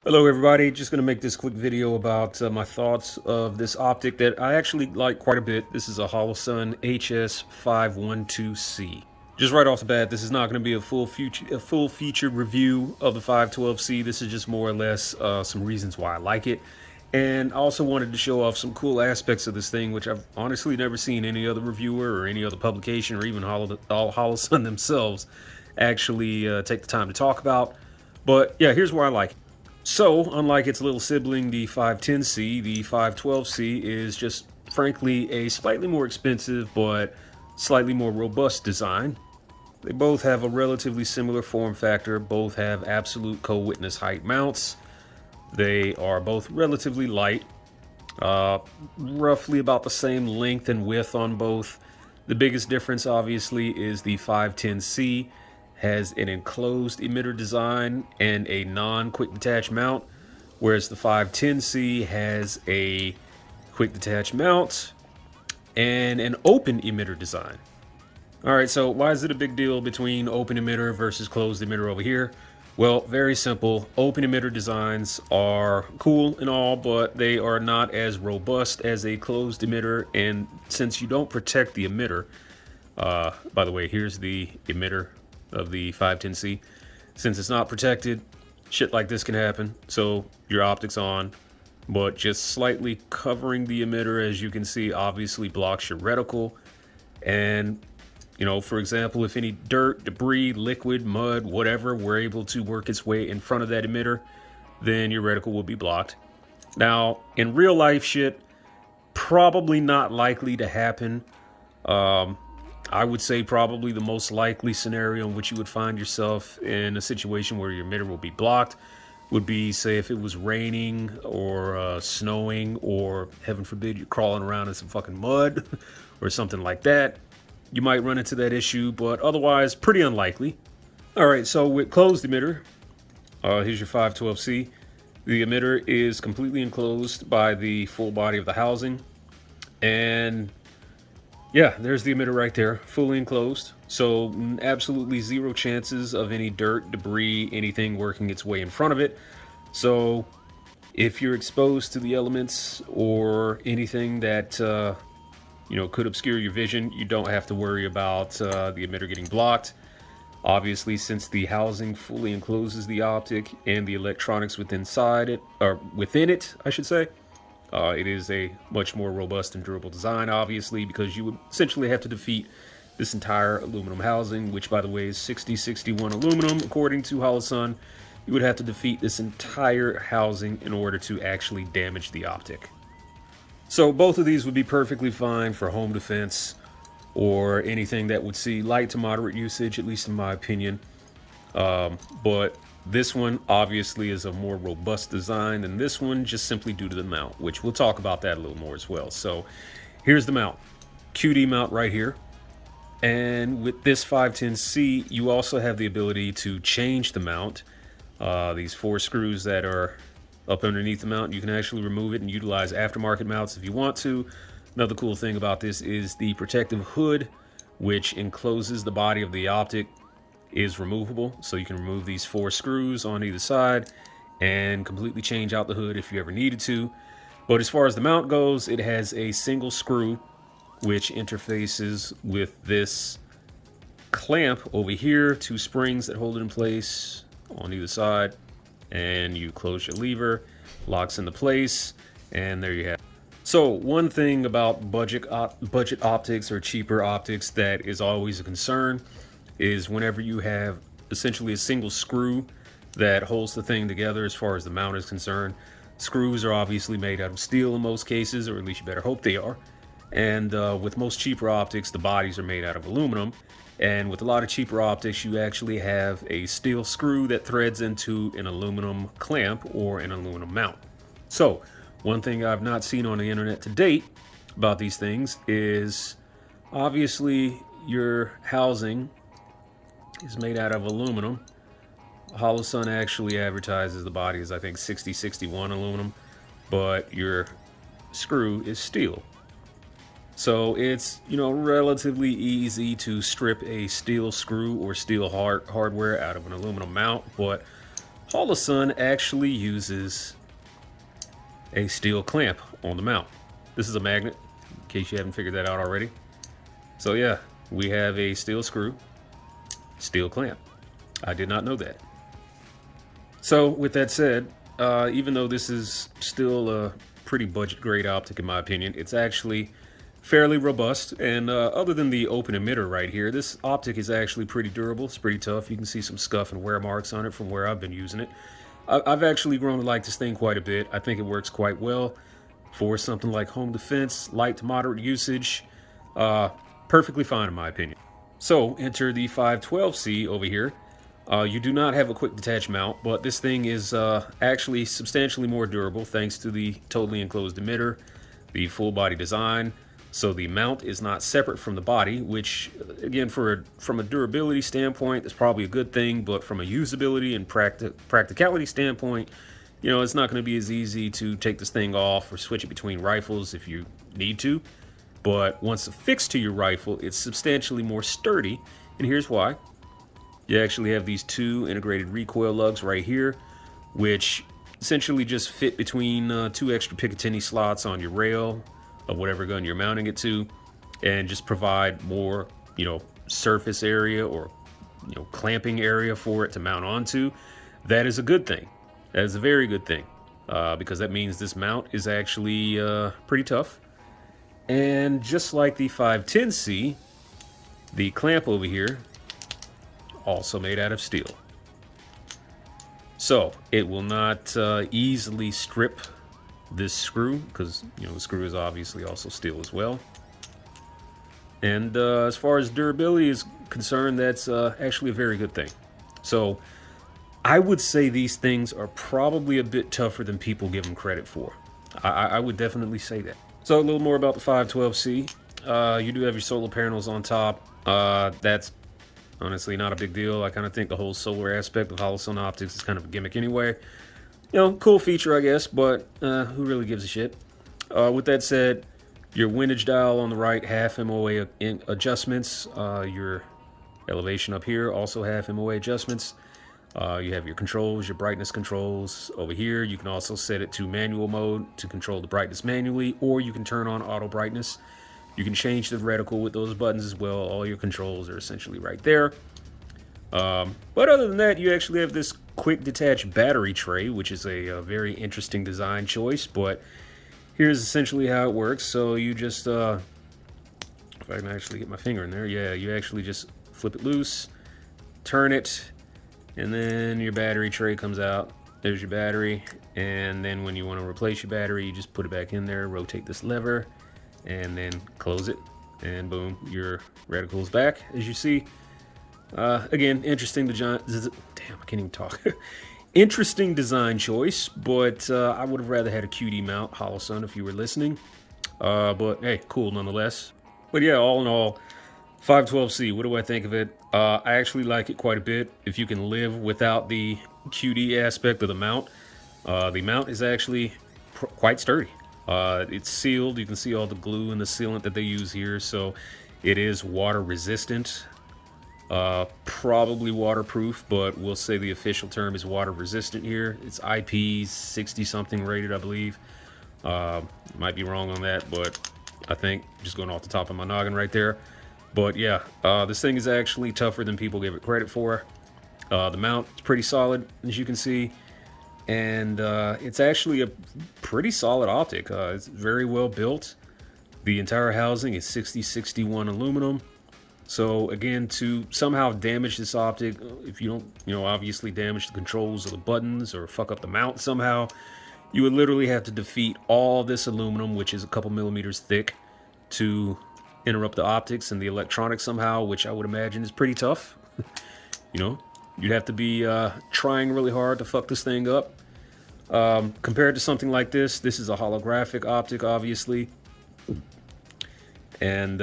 Hello everybody, just going to make this quick video about my thoughts of this optic that I actually like quite a bit. This is a Holosun HS512C. Just right off the bat, this is not going to be a full featured review of the 512C. This is just more or less some reasons why I like it. And I also wanted to show off some cool aspects of this thing, which I've honestly never seen any other reviewer or any other publication or even Holosun themselves actually take the time to talk about. But yeah, here's where I like it. So, unlike its little sibling, the 510C, the 512C is just frankly a slightly more expensive but slightly more robust design. They both have a relatively similar form factor, both have absolute co-witness height mounts. They are both relatively light, roughly about the same length and width on both. The biggest difference, obviously, is the 510C has an enclosed emitter design and a non-quick detach mount, whereas the 510C has a quick detach mount and an open emitter design. All right, so why is it a big deal between open emitter versus closed emitter over here? Well, very simple. Open emitter designs are cool and all, but they are not as robust as a closed emitter. And since you don't protect the emitter, by the way, here's the emitter of the 510C. Since it's not protected, shit like this can happen. So your optic's on, but just slightly covering the emitter, as you can see, obviously blocks your reticle. And you know, for example, if any dirt, debris, liquid, mud, whatever were able to work its way in front of that emitter, then your reticle will be blocked. Now, in real life shit, probably not likely to happen. I would say probably the most likely scenario in which you would find yourself in a situation where your emitter will be blocked would be, say, if it was raining or snowing, or heaven forbid you're crawling around in some fucking mud or something like that. You might run into that issue, but otherwise pretty unlikely. All right, so with closed emitter, here's your 512C. The emitter is completely enclosed by the full body of the housing, and yeah, there's the emitter right there, fully enclosed. So absolutely zero chances of any dirt, debris, anything working its way in front of it. So if you're exposed to the elements or anything that could obscure your vision, you don't have to worry about the emitter getting blocked. Obviously, since the housing fully encloses the optic and the electronics within it, I should say, it is a much more robust and durable design, obviously, because you would essentially have to defeat this entire aluminum housing, which, by the way, is 6061 aluminum, according to Holosun. You would have to defeat this entire housing in order to actually damage the optic. So both of these would be perfectly fine for home defense or anything that would see light to moderate usage, at least in my opinion. But this one obviously is a more robust design than this one, just simply due to the mount, which we'll talk about that a little more as well. So here's the mount, QD mount right here. And with this 510C, you also have the ability to change the mount. These 4 screws that are up underneath the mount, you can actually remove it and utilize aftermarket mounts if you want to. Another cool thing about this is the protective hood, which encloses the body of the optic, is removable. So you can remove these 4 screws on either side and completely change out the hood if you ever needed to. But as far as the mount goes, it has a single screw which interfaces with this clamp over here, 2 springs that hold it in place on either side, and you close your lever, locks into place, and there you have it. So one thing about budget optics or cheaper optics that is always a concern is whenever you have essentially a single screw that holds the thing together as far as the mount is concerned. Screws are obviously made out of steel in most cases, or at least you better hope they are. And with most cheaper optics, the bodies are made out of aluminum. And with a lot of cheaper optics, you actually have a steel screw that threads into an aluminum clamp or an aluminum mount. So one thing I've not seen on the internet to date about these things is obviously your housing is made out of aluminum. Holosun actually advertises the body as, I think, 6061 aluminum, but your screw is steel. So it's, relatively easy to strip a steel screw or steel hardware out of an aluminum mount, but Holosun actually uses a steel clamp on the mount. This is a magnet, in case you haven't figured that out already. So yeah, we have a steel screw, steel clamp. I did not know that. So with that said, even though this is still a pretty budget grade optic in my opinion, it's actually fairly robust, and other than the open emitter right here, this optic is actually pretty durable. It's pretty tough. You can see some scuff and wear marks on it from where I've been using it. I've actually grown to like this thing quite a bit. I think it works quite well for something like home defense, light to moderate usage. Perfectly fine in my opinion. So enter the 512C over here. You do not have a quick detach mount, but this thing is actually substantially more durable thanks to the totally enclosed emitter, the full body design. So the mount is not separate from the body, which again, from a durability standpoint, is probably a good thing, but from a usability and practicality standpoint, you know, it's not going to be as easy to take this thing off or switch it between rifles if you need to. But once affixed to your rifle, it's substantially more sturdy, and here's why. You actually have these two integrated recoil lugs right here, which essentially just fit between two extra Picatinny slots on your rail of whatever gun you're mounting it to, and just provide more, you know, surface area or, you know, clamping area for it to mount onto. That is a good thing. That is a very good thing, because that means this mount is actually pretty tough. And just like the 510C, the clamp over here also made out of steel. So it will not easily strip this screw, because, you know, the screw is obviously also steel as well. And as far as durability is concerned, that's actually a very good thing. So I would say these things are probably a bit tougher than people give them credit for. I would definitely say that. So a little more about the 512C. You do have your solar panels on top. That's honestly not a big deal. I kind of think the whole solar aspect of Holosun optics is kind of a gimmick anyway. You know, cool feature, I guess, but who really gives a shit? With that said, your windage dial on the right, half MOA adjustments. Your elevation up here, also half MOA adjustments. You have your controls, your brightness controls over here. You can also set it to manual mode to control the brightness manually, or you can turn on auto brightness. You can change the reticle with those buttons as well. All your controls are essentially right there. But other than that, you actually have this quick detach battery tray, which is a very interesting design choice. But here's essentially how it works. So you just, if I can actually get my finger in there, yeah, you actually just flip it loose, turn it, and then your battery tray comes out. There's your battery, and then when you want to replace your battery, you just put it back in there, rotate this lever, and then close it, and boom, your reticle's back, as you see. Again, interesting design. Damn, I can't even talk. Interesting design choice, but I would have rather had a QD mount, Holosun, if you were listening. But hey, cool nonetheless. But yeah, all in all, 512C, what do I think of it? I actually like it quite a bit. If you can live without the QD aspect of the mount is actually quite sturdy. It's sealed. You can see all the glue and the sealant that they use here, so it is water resistant. Probably waterproof, but we'll say the official term is water resistant here. It's IP 60 something rated, I believe. Might be wrong on that, but I think just going off the top of my noggin right there. But yeah, this thing is actually tougher than people give it credit for. The mount is pretty solid, as you can see, and it's actually a pretty solid optic. It's very well built. The entire housing is 6061 aluminum. So again, to somehow damage this optic, if you don't, you know, obviously damage the controls or the buttons or fuck up the mount somehow, you would literally have to defeat all this aluminum, which is a couple millimeters thick, to interrupt the optics and the electronics somehow, which I would imagine is pretty tough. You know, you'd have to be trying really hard to fuck this thing up. Compared to something like this is a holographic optic, obviously. And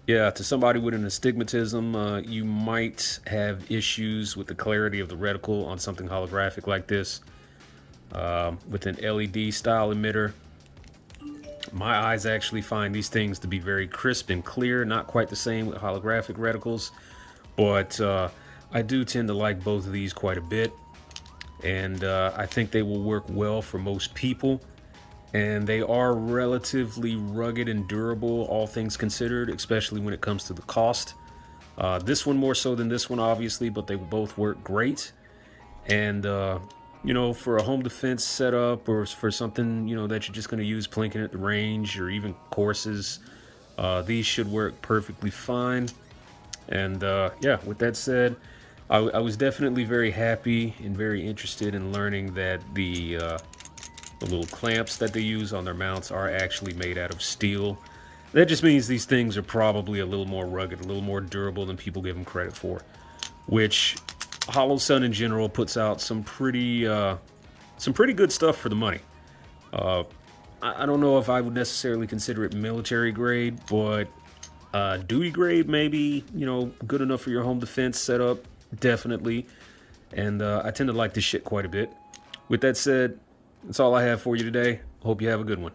yeah, to somebody with an astigmatism, you might have issues with the clarity of the reticle on something holographic like this. With an LED style emitter, my eyes actually find these things to be very crisp and clear. Not quite the same with holographic reticles, but I do tend to like both of these quite a bit. and I think they will work well for most people. And they are relatively rugged and durable, all things considered, especially when it comes to the cost. This one more so than this one, obviously, but they both work great. And you know, for a home defense setup, or for something, you know, that you're just going to use plinking at the range, or even courses, these should work perfectly fine. And yeah, with that said, I was definitely very happy and very interested in learning that the little clamps that they use on their mounts are actually made out of steel. That just means these things are probably a little more rugged, a little more durable than people give them credit for, which Holosun in general puts out some pretty good stuff for the money. Uh, I don't know if I would necessarily consider it military grade, but duty grade maybe, you know, good enough for your home defense setup, definitely. And I tend to like this shit quite a bit. With that said, that's all I have for you today. Hope you have a good one.